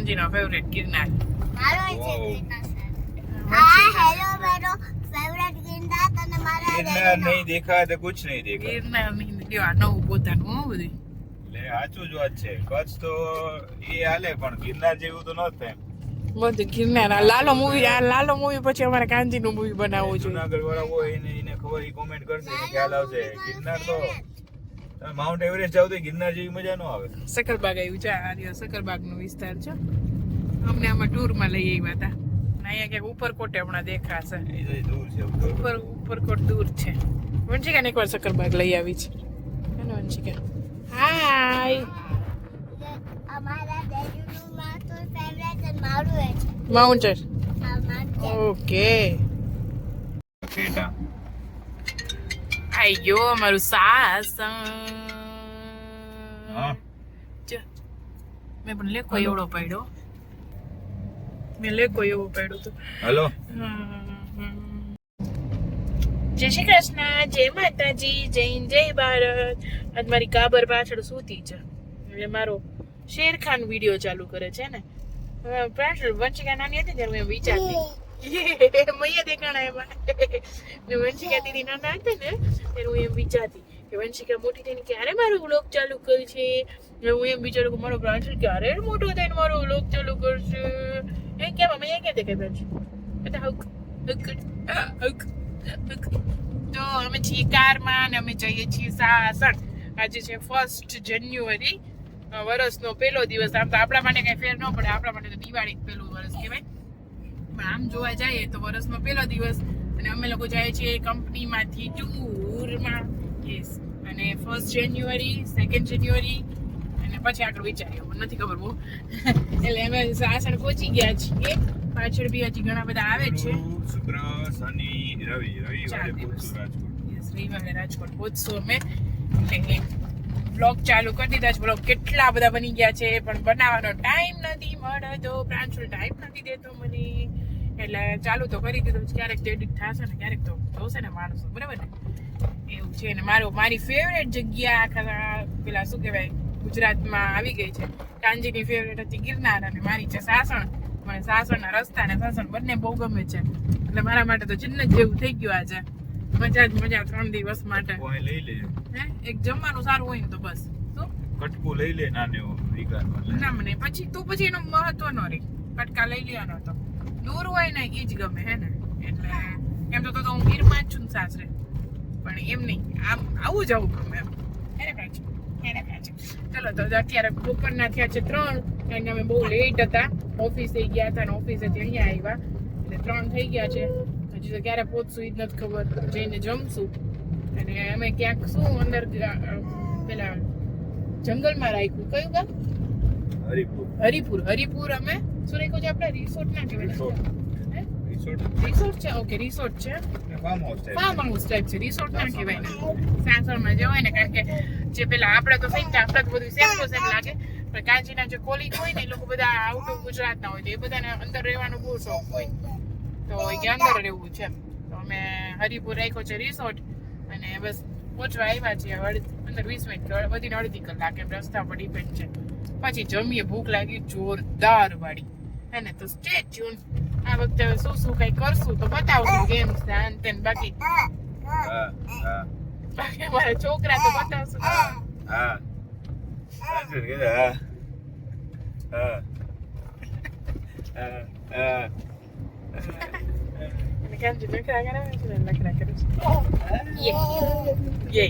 કાંજીનો favourite Girnar. મારો છે Girnar sir. હા હેલો મેરો ફેવરેટ ગિરનાર તને મારા गिरनार नहीं देखा तो कुछ नहीं देखा ગિરનાર ની આ નવું પોતાનું હો બધું. એટલે સાચું જ વાત છે કચ્છ તો એ હાલે પણ ગિરનાર જેવું તો ન થાય બધું ગિરનાર. આ લાલો મૂવી પછી અમારે કાંજીનું મૂવી બનાવવું જોઈએ. જુનાગઢ વાળા હોય એને ખબર એ કોમેન્ટ કરશે કે ખ્યાલ આવશે ગિરનાર તો તમે માઉન્ટ એવરેસ્ટ જાવ તો ગિરનાર જેવી મજા ન આવે સકરબાગ આવ્યું છે. આ સકરબાગ નો વિસ્તાર છે. અમને આમાં ટૂર માં લઈ આવ્યા હતા. અહીંયા ક્યાંક ઉપરકોટ હમણાં દેખાશે. એ તો દૂર છે ઉપરકોટ દૂર છે. વંશિકાને એકવાર સકરબાગ લઈ આવી છે. હેલો વંશિકા. હાય. અમારા ડેડીનું માં તો ફેવરેટ અને મારું એ છે. માઉન્ટેન. આ મારું ઓકે. બેટા આઈ ગયો અમારું સાસણ. હા મેં પણ લેકો એવડો પડ્યો. તો હેલો જય શ્રી કૃષ્ણ, જય માતાજી, જય હિન્દ, જય ભારત. આજ મારી કાબર પાછળ સૂતી છે. એટલે મારો શેરખાન વિડીયો ચાલુ કરે છે ને. પાછળ વંશિકા નાની હતી ત્યારે હું વિચારતી મૈયા દેખાણા એમાં વંશિકા દીદી નાના હતા ને ત્યારે હું એમ વિચારતી કે વંશિકા મોટી થઈને ક્યારે મારો વ્લોગ ચાલુ કરશે. હું એમ વિચારું કે મારો પ્રાંશલ ક્યારે મોટો થઈને મારો વ્લોગ ચાલુ કરશે. એ કેમ મૈયા ક્યાં દેખાય પ્રાંશલ? તો અમે છીએ કારમાં અને અમે જઈએ છીએ સાસણ. આજે છે 1 જાન્યુઆરી, વર્ષનો પહેલો દિવસ. આમ તો આપણા માટે કઈ ફેર ન પડે, આપણા માટે તો દિવાળી પહેલું વર્ષ કહેવાય. પણ આમ જોવા જઈએ તો વર્ષનો પહેલો દિવસ. અને અમે લોકો જઈએ છીએ કંપનીમાંથી ટૂરમાં. યસ. અને 1 જાન્યુઆરી, 2 જાન્યુઆરી અને પછી આગળ વિચારીએ, મને નથી ખબર બહુ. એટલે અમે સાસણ પહોંચી ગયા છીએ. પાછળ બી હજી ઘણા બધા આવે છે. શુક્ર શનિ રવિ રવિવારે પહોંચશું રાજકોટ. યસ, રવિવારે રાજકોટ પહોંચશું અમે. એટલે બ્લોગ ચાલુ કરી દીધા છે. બ્લોગ કેટલા બધા બની ગયા છે પણ બનાવવાનો ટાઈમ નથી મળતો. પ્રાંશુલ ટાઈમ નથી દેતો મને. એટલે ચાલુ તો કરી દીધું. ક્યારેક એડિટ થશે ને ક્યારેક તો જોશે ને માણસો, બરાબર ને? એવું છે. ને મારી ફેવરેટ જગ્યા આખા પેલા શું કહેવાય ગુજરાતમાં આવી ગઈ છે. કાંજીની ફેવરેટ હતી ગિરનાર અને મારી છે સાસણ. મને સાસણના રસ્તા ને સાસણ બંને બહુ ગમે છે. એટલે મારા માટે તો જન્નત જેવું થઈ ગયું આજે. મજા જ મજા 3 દિવસ માટે. કોઈ લઈ લે એક જમવાનું સારું હોય ને તો બસ. શું કટકું લઈ લે નાને વિકાસમાં ના મને પછી એનું મહત્વ ન રહે. કટકા લઈ લેવાનો તો દૂર હોય ને એ જ ગમે હે ને. એટલે એમ તો હું ગીરમાં જ છું ને સાસરે, પણ એમ નહીં આમ આવું જવું ગમે એમ. ચલો તો અત્યારે બપોરના થયા છે 3 અને અમે બહુ લેટ હતા. ઓફિસે ગયા હતા ને ઓફિસેથી અહીંયા આવ્યા એટલે 3 થઈ ગયા છે. હજી તો ક્યારે પહોંચશું એ જ નથી ખબર. જઈને જમશું. અને અમે ક્યાંક શું અંદર પેલા જંગલમાં રાખ્યું. કયું ગામ? હરિપુર. અમે શું રાખ્યું છે આપણે? રિસોર્ટ ના કહેવાય. રિસોર્ટ છે. ઓકે, રિસોર્ટ છે. ફાર્મ હાઉસ ટાઈપ છે. રિસોર્ટ ના કહેવાય ને. સાસણમાં જવાય ને, કારણ કે જે પેલા આપણે તો થઈ આપણે તો બધું સેમ ટુ સેમ લાગે. પણ કાંજીના જે કોલિંગ હોય ને એ લોકો બધા આઉટ ઓફ ગુજરાતના હોય તો એ બધાને અંદર રહેવાનો બહુ શોખ હોય. તો એ અંદર રહેવું છે. તો અમે હરિપુર રાખ્યો છે રિસોર્ટ. અને બસ પહોંચવા આવ્યા છીએ. અંદર 20 મિનિટ વધીને અડધી કલાક એમ રસ્તા પર ડિપેન્ડ છે. પછી જમીએ. ભૂખ લાગી જોરદાર વાળી હે ને. તો સ્ટે ટ્યુન. આ વખતે શું કઈ કરશું તો બતાવશું. ગેમ્સ ને બાકી મારા છોકરા તો બતાવશું. Kanji nukra કરે છે ને નખરા કરે છે. યે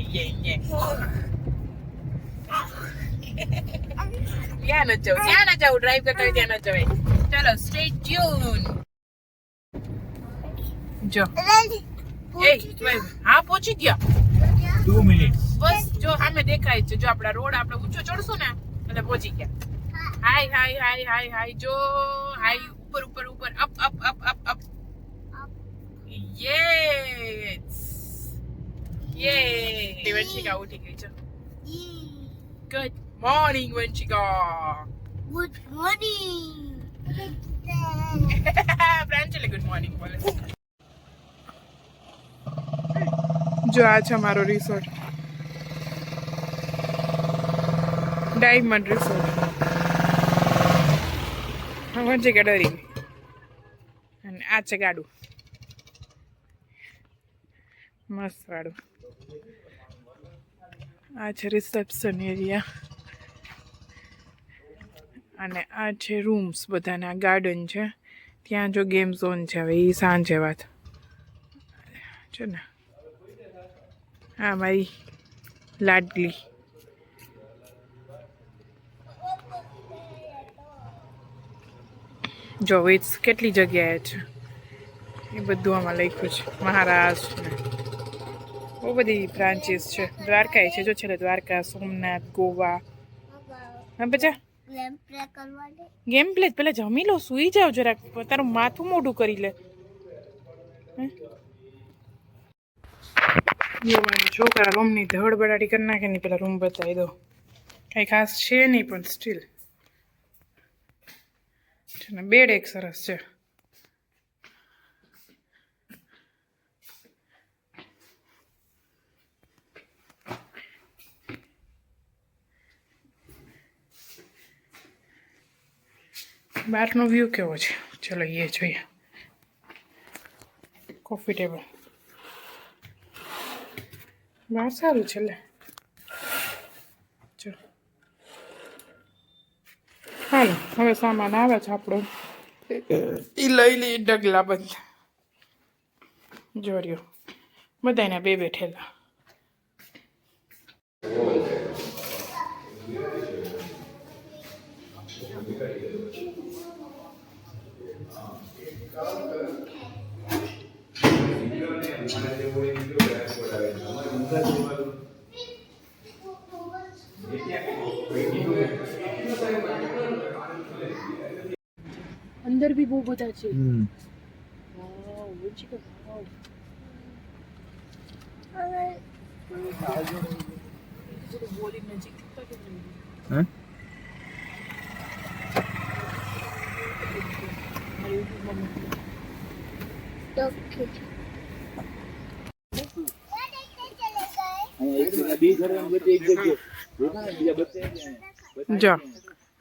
ત્યાં ન જાવ ડ્રાઈવ કરતા હોય ત્યાં ન જવાય. ચલો સ્ટે ટ્યુન. જો હા પહોંચી ગયા. 2 મિનિટ બસ જો સામે દેખાય છે. જો આપડા રોડ આપણે ઊંચો ચડશું ને એટલે પહોંચી ગયા. હાય જો હાય ઉપર અપ યસ વંશિકા ઉઠી ગઈ છે. Good morning Vanshika. Good morning. પ્રાંજલે ગુડ મોર્નિંગ બોલે. જો આ છે મારો રિસોર્ટ, ડાયમંડ રિસોર્ટ. વચ્ચે કે ડરી ગઈ. અને આ છે ગાડું મસ્ત વાળું. આ છે રિસેપ્શન એરિયા અને આ છે રૂમ્સ બધાના. ગાર્ડન છે ત્યાં જો ગેમ ઝોન છે. હવે એ સાંજે વાત છે ને. હા મારી લાડલી. જો વિટ્સ કેટલી જગ્યાએ છે એ બધું આમાં લખ્યું છે. મહારાષ્ટ્ર ને બહુ બધી બ્રાન્ચીસ છે. દ્વારકા છે જો છેલ્લે દ્વારકા, સોમનાથ, ગોવા. હા બચા ગેમ પ્લે પેલા જમી લો, સુઈ જાવ જરાક, તારું માથું મોઢું કરી લે. છોકરા રૂમની ધડબડાટી કરી નાખે ને પેલા રૂમ બતાવી દો. કઈ ખાસ છે નહીં પણ સ્ટીલ બેડ એક સરસ છે. બહારનો વ્યૂ કેવો છે ચલો એ જોઈએ. કોફી ટેબલ બહાર સારું છે લે. ચલો હાલો હવે સામાન આવે છે આપણો એ લઈ લઈ. ડગલા બંધ જોડ્યો બધાના બે બેઠેલા. અંદર બી બહુ બધા છે. જો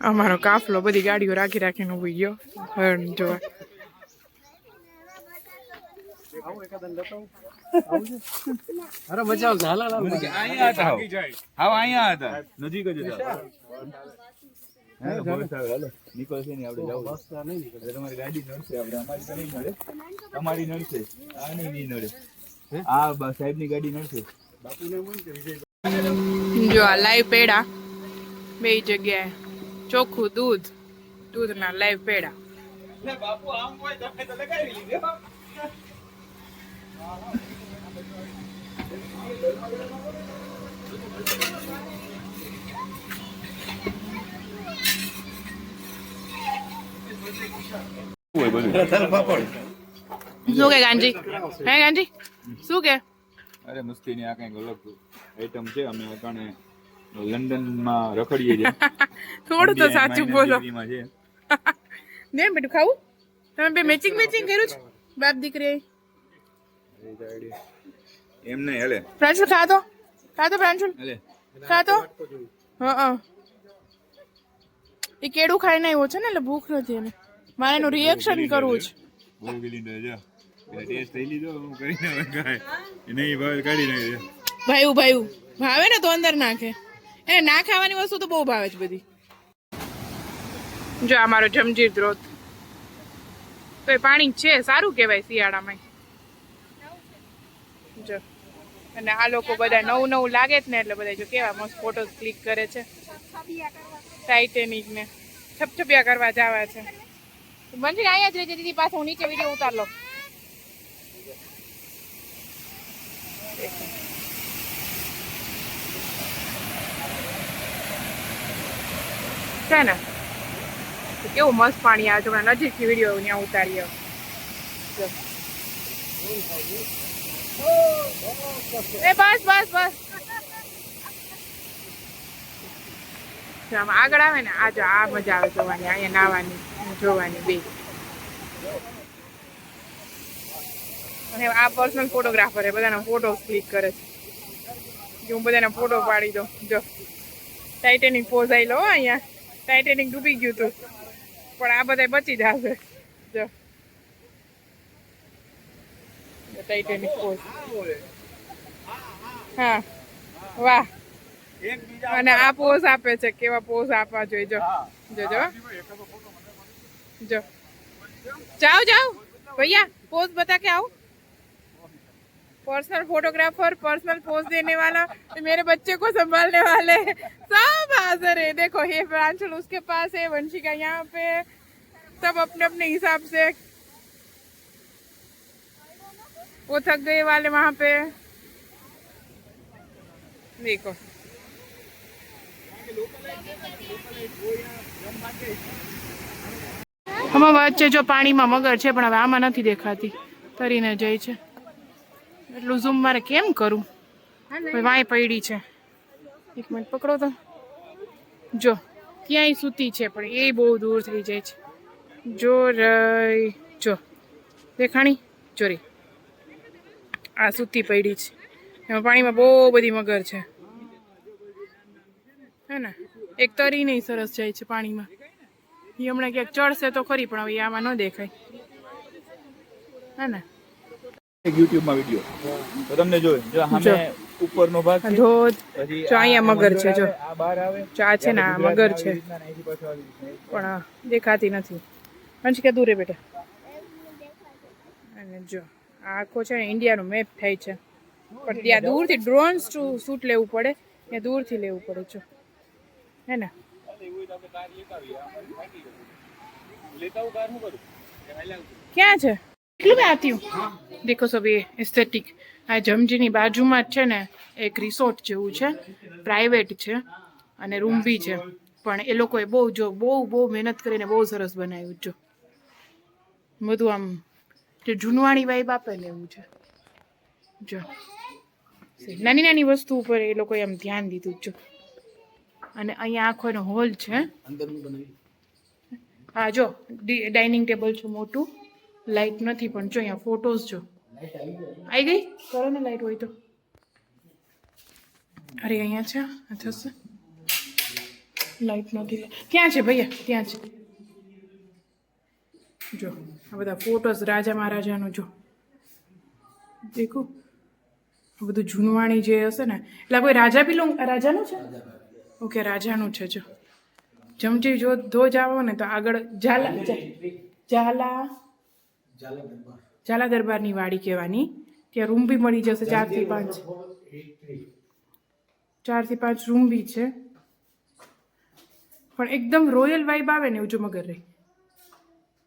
અમારો કાફલો બધી ગાડીઓ રાખી રાખીને ઉભી ગયો હરણ જોવા. અરે બચાવ ઝાલા અહીંયા હતા. હા અહીંયા હતા નજીક જ હતા. નીકળશે નહીં આપણે જવું. તમારી ગાડી નડશે આપણે. અમારી તો નહીં નડે. તમારી નડશે. આ નહીં નડે. આ સાહેબ ની ગાડી નડશે. જો આ લાઈવ પેડા બે જગ્યાએ. ચોખ્ખું દૂધ, દૂધના લાઈવ પેડા. બાપુ આમ હોય તમે તો લગાવી લીધે. શું કે ગાંજી? હે ગાંજી શું કે? અરે મસ્તી ની આ કઈક અલગ આઈટમ છે. અમે અટાણે લંડન માં રખડીએ છીએ. થોડું તો સાચું બોલો છે. ને બેટું ખાવું? તમે બે મેચિંગ મેચિંગ કર્યું છે બાપ દીકરી? એમ નહીં હેલે. પ્રાંશુલ ખાતો પ્રાંશુલ હેલે ખાતો. હા એ કેળું ખાઈને આવ્યો છે ને એટલે ભૂખ નથી એને. મારે એનું રિએક્શન કરવું છે. બહુ ગિલિન્ડર છે. ટેસ્ટ લઈ લીધો હું કરીને ખાય નહીં ભાવે કાઢી નાખી. ભાઈ ભાવે ને તો અંદર નાખે. એને ના ખાવાની વસ્તુ તો બહુ ભાવે છે બધી. જો અમારો જમજીર ધ્રોત તો એ પાણી છે સારું કહેવાય શિયાળામાં. જો અને આ લોકો બધા નવું લાગે જ ને એટલે બધા જો કેવા મસ્ત ફોટો ક્લિક કરે છે. ટાઇટેનિક ને છપછપિયા કરવા જવા છે. મંજરી અહીંયા જ રહેજે દીદી પાસે. હું નીચે વિડીયો ઉતાર લો. છે ને કેવું મસ્ત પાણી આવે છે. હમણાં નજીકથી વિડીયો ત્યાં ઉતારીએ. એ બસ આગળ આવે ને આ જો આ મજા આવે જોવાની. અહીંયા નાવાની જોવાની બે. અને આ પર્સનલ ફોટોગ્રાફર બધાના ફોટો ક્લિક કરે છે. હું બધાના ફોટો પાડી દઉં. જો ટાઇટેનિક પોઝ આવી લો અહીંયા. ટાઇટેનિક ડૂબી ગયું હતું પણ આ બધા બચી જશે. જો ટાઇટેનિક પોઝ. હા વાહ. અને આ પોઝ આપે છે, કેવા પોઝ આપવા જોઈએ. જો જો જો જો जाओ जाओ भैया पोज बता के आओ. पर्सनल फोटोग्राफर, पर्सनल पोज देने वाला, मेरे बच्चे को संभालने वाले सब हाजिर है. देखो ये प्रांशुल उसके पास है, वंशिका यहाँ पे, सब अपने अपने हिसाब से. वो थक गए वाले वहाँ पे देखो. આમાં વચ્ચે જો પાણીમાં મગર છે, પણ હવે આમાં નથી દેખાતી, તરીને જાય છે. એટલું ઝૂમ મારે કેમ કરું? વાય પડી છે. એક મિનિટ પકડો તો. જો ક્યાંય સૂતી છે, પણ એ બહુ દૂર થઈ જાય છે. જો રહી જો દેખાણી ચોરી આ સૂતી પડી છે. એમાં પાણીમાં બહુ બધી મગર છે, હે ને. એક તરી નહીં સરસ જાય છે પાણીમાં. એ હમણાં ક્યાંક ચડશે તો ખરી, પણ હવે આમાં ન દેખાય, હે ને. યુટ્યુબમાં વિડિયો તો તમને જોઈ જો સામે ઉપરનો ભાગ છે ધોધ. જો અહીંયા મગર છે, જો આ બહાર આવે ચા છે ને, આ મગર છે, પણ દેખાતી નથી. અંશ કે દૂર બેટા. અને જો આખો છે ને ઇન્ડિયાનો મેપ થાય છે, પણ ત્યાં દૂરથી ડ્રોન શૂટ લેવું પડે, ત્યાં દૂરથી લેવું પડે. જો હે ને. ક્યાં છે? કેટલું મેં આતી હું દેખો સબ એ એસ્થેટિક. આ જમજીની બાજુમાં જ છે ને એક રિસોર્ટ જેવું છે, પ્રાઇવેટ છે, અને રૂમ બી છે. પણ એ લોકોએ બહુ બહુ મહેનત કરીને બહુ સરસ બનાવ્યું. જો બધું આમ જે જૂનવાણી વાઇબ આપે ને એવું છે. જો નાની નાની વસ્તુ ઉપર એ લોકોએ આમ ધ્યાન દીધું. જો અને અહીંયા આખો એનો હોલ છે. હા જો ડાઇનિંગ ટેબલ છે મોટું. લાઇટ નથી, પણ જો અહીંયા ફોટોઝ જો આવી ગઈ. કરો ને લાઇટ હોય તો. અરે અહીંયા છે, આ થશે. લાઇટ નથી. ક્યાં છે ભૈયા? ત્યાં છે. જો આ બધા ફોટોઝ રાજા મહારાજાનું. જો દેખો આ બધું જૂનવાણી જે હશે ને, એટલે કોઈ રાજા બી રાજાનું છે. ઓકે રાજાનું છે. જો જમજી જો ધોજ આવો ને તો આગળ ઝાલા દરબારની વાડી કહેવાની. ત્યાં રૂમ બી મળી જશે. 4 થી 5 રૂમ બી છે, પણ એકદમ રોયલ વાઇબ આવે ને એવું. જો મગર રહી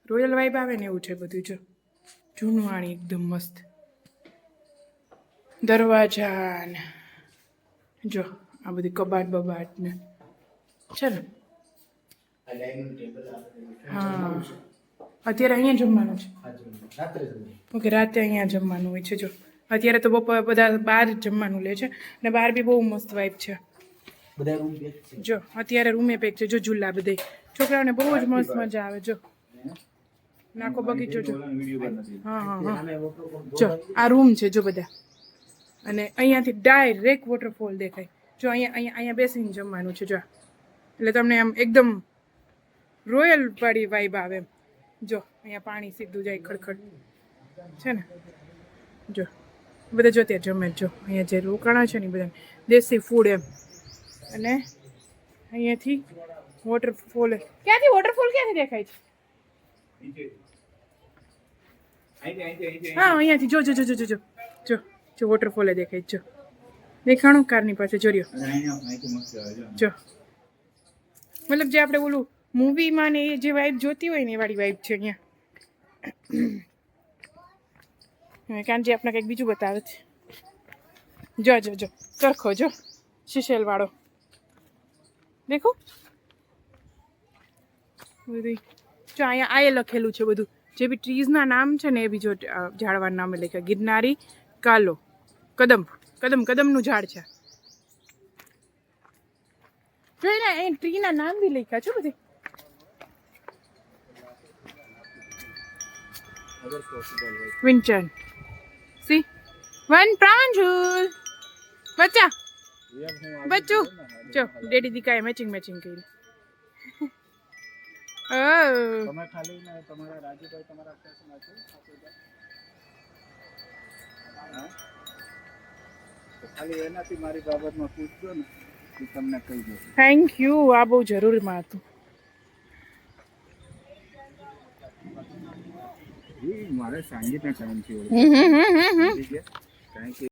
રોયલ વાઇબ આવે ને એવું છે બધું. જો જૂનવાણી એકદમ મસ્ત દરવાજા ને જો આ બધી કબાટ બબાટ ને છે ને. હા અત્યારે અહીંયા જમવાનું છે. ઓકે રાતે અહીંયા જમવાનું હોય છે. જો અત્યારે તો બપોર બધા બહાર જમવાનું લે છે, અને બહાર બી બહુ મસ્ત વાઇબ છે. જો અત્યારે રૂમે પેક છે. જો ઝૂલા બધે છોકરાઓને બહુ જ મસ્ત મજા આવે. જો નાખો બગીચો. જો હા હા હા જો આ રૂમ છે. જો બધા, અને અહીંયાથી ડાયરેક્ટ વોટરફોલ દેખાય. જો અહીંયા બેસીને જમવાનું છે. જો એટલે તમને આમ એકદમ રોયલ વાળી વાઇબ આવે. જો અહીંયા પાણી સીધું જાય ખડખડ છે ને. જો બધા જો ત્યાં જમે. જો અહીંયા જે રોકાણા છે ને બધા દેશી ફૂડ એમ. અને અહીંયાથી વોટરફોલ. ક્યાંથી વોટરફોલ ક્યાંથી દેખાય છે? હા અહીંયાથી જો જો જો જો જો જો જો વોટરફોલે દેખાય. જો દેખાણું કારની પાસે. જોર્યો જો મતલબ જે આપણે ઓલું મૂવીમાં ને એ જે વાઇબ જોતી હોય ને એ વાળી વાઇબ છે અહીંયા. કાનજી આપણે કંઈક બીજું બતાવે છે. જો જો જો ચરખો જો શીશેલ વાળો દેખો બધું. જો અહીંયા આ એ લખેલું છે બધું, જે બી ટ્રીઝના નામ છે ને એ બી જો ઝાડવાના નામે લખ્યા. ગિરનારી, કાલો, કદમનું ઝાડ છે. જો એના એ ટ્રીના નામ બી લખ્યા છે બધી. વિંચન સી વન પ્રાંજુલ બચ્ચા બચ્ચું જો ડેડી દીકાએ મેચિંગ કરી. તમે ખાલી ને તમારા રાજુભાઈ તમારા ફેસમાં છે હા? તો ખાલી એનાથી મારી બાબતમાં પૂછજો ને એ તમને કહી દેશે. Thank you. આ બહુ જરૂરીમાં હતું. મારે સંગીતના ટાઈમથી કારણ કે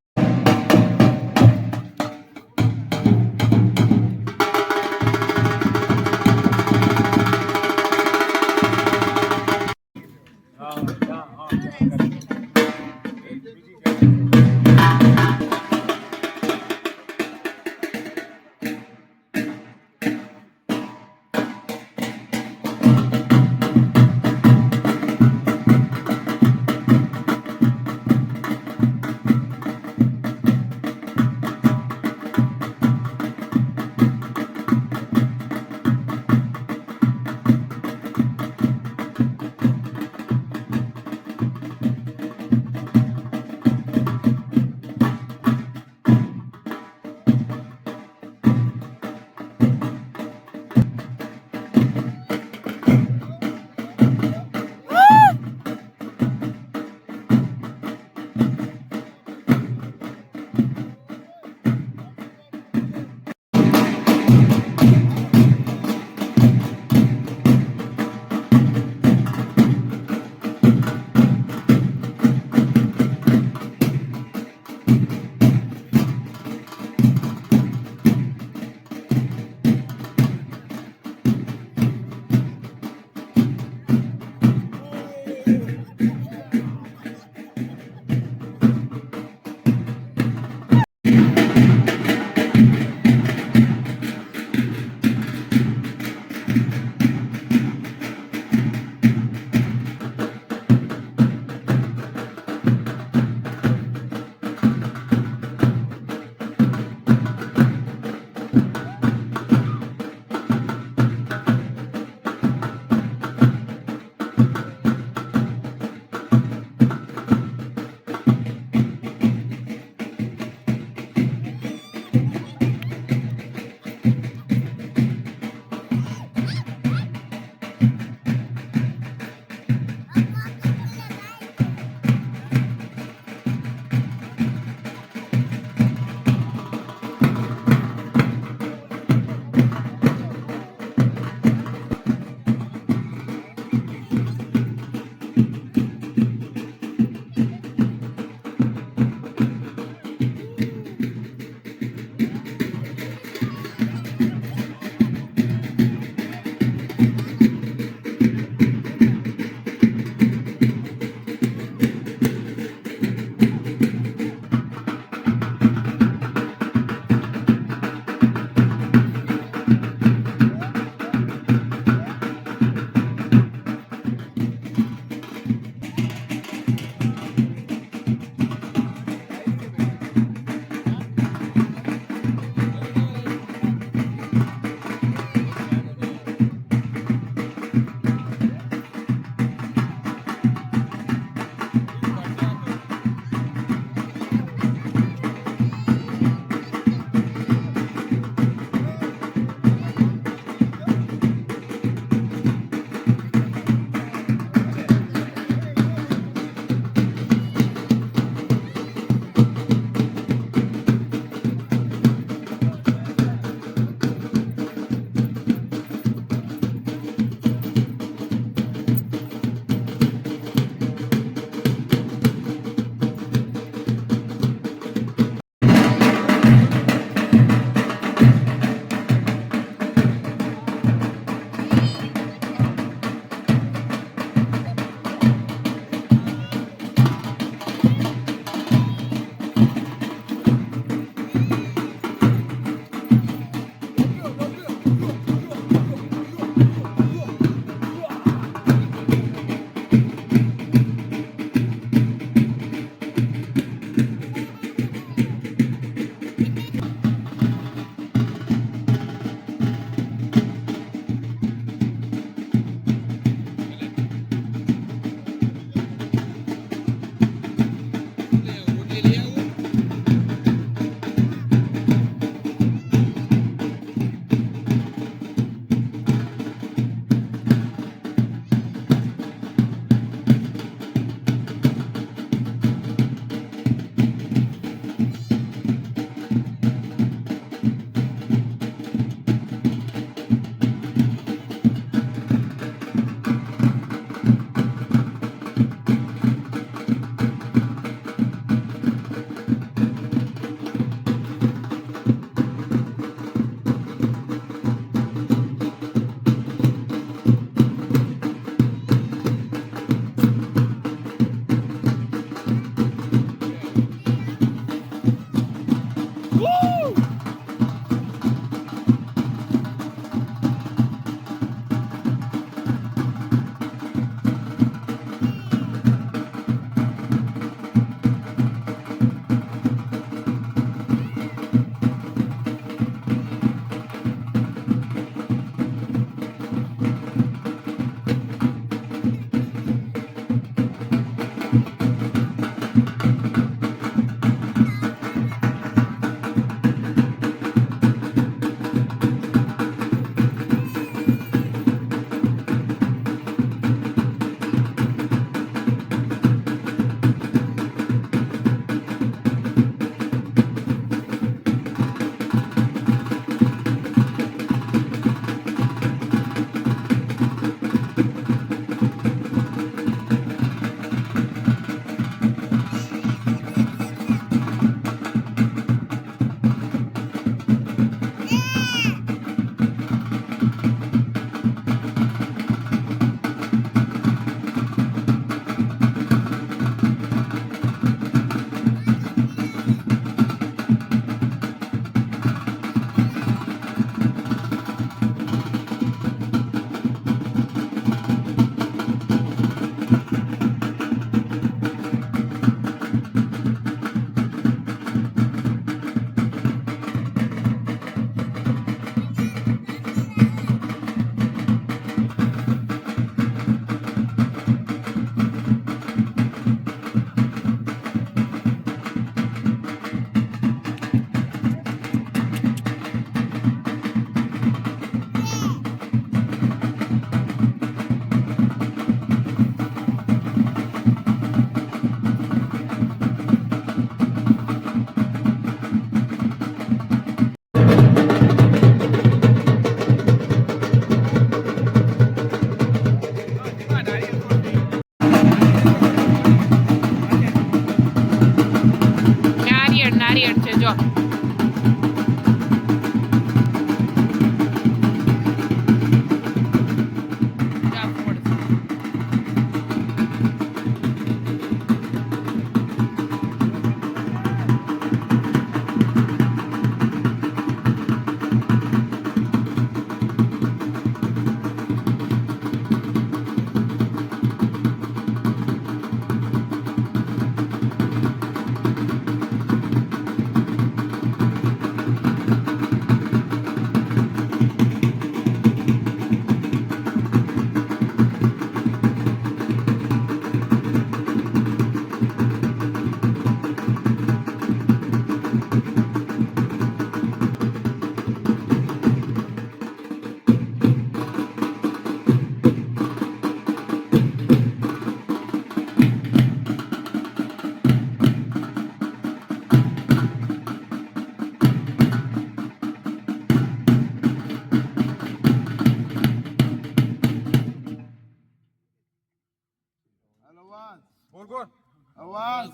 આવાજ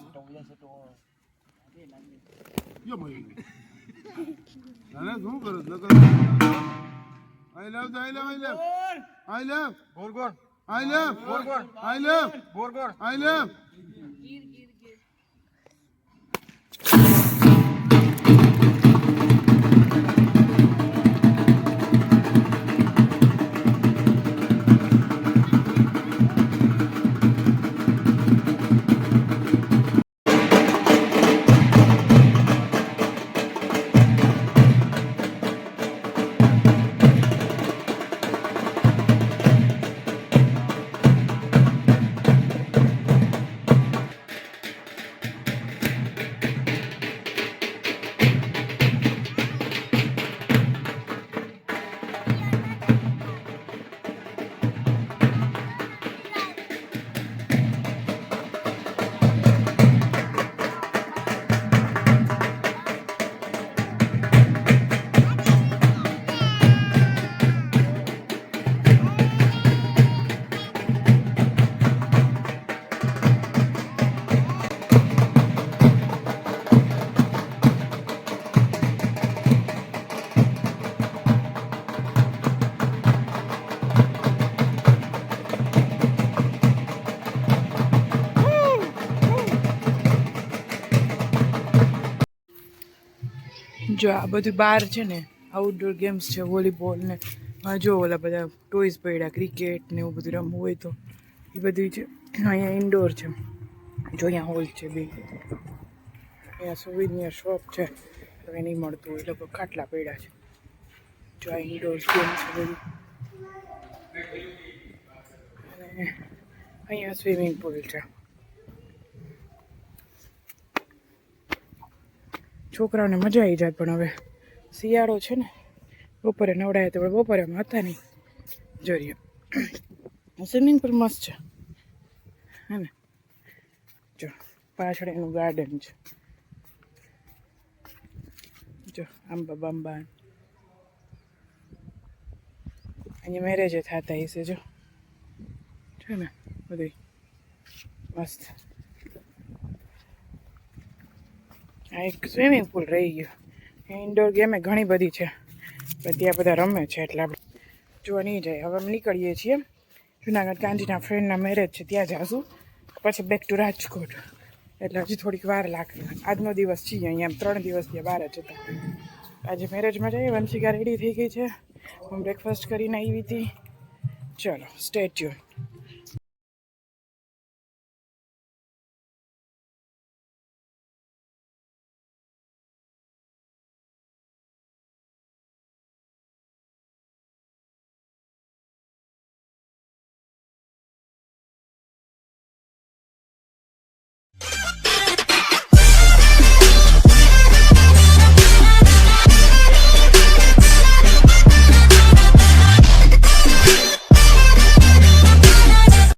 યો ભાઈ નાને શું કરો લગન આઈ લવ બોરગોડ આઈ લવ બોરગોડ આઈ લવ જો આ બધું બહાર છે ને આઉટડોર ગેમ્સ છે, વોલીબોલ ને જો ઓલા બધા ટોયઝ પડ્યા, ક્રિકેટ ને એવું બધું રમવું હોય તો એ બધું છે. અહીંયા ઇન્ડોર છે, જો અહીંયા હોલ છે બે, અહીંયા સુવિનિયર શોપ છે, હવે નહીં મળતું હોય લોકો ખાટલા પડ્યા છે. જો આ ઇન્ડોર ગેમ છે બધું, અને અહીંયા સ્વિમિંગ પુલ છે. છોકરાઓને મજા આવી જાય, પણ હવે શિયાળો છે ને, બપોરે નવડાય તો બપોરે અમે હતા નહીં. જોરિયો સ્વિમિંગ પુલ મસ્ત છે હે ને. જો પાછળ એનું ગાર્ડન છે, જો આંબા બાંબા, અહીંયા મેરેજ થતા હશે. જો છે ને બધું મસ્ત. આ એક સ્વિમિંગ પુલ રહી ગયો. ઇન્ડોર ગેમે ઘણી બધી છે, પણ ત્યાં બધા રમે છે એટલે આપણે જોવા નહીં જાય. હવે અમે નીકળીએ છીએ જુનાગઢ. કાંજીના ફ્રેન્ડના મેરેજ છે, ત્યાં જાશું, પછી બેક ટુ રાજકોટ. એટલે હજી થોડીક વાર લાગે. આજનો દિવસ છીએ અહીંયા, 3 દિવસ ત્યાં બહાર જ હતા. આજે મેરેજમાં જઈએ. વંશિકા રેડી થઈ ગઈ છે, હું બ્રેકફાસ્ટ કરીને આવી હતી. ચલો સ્ટે ટ્યુન.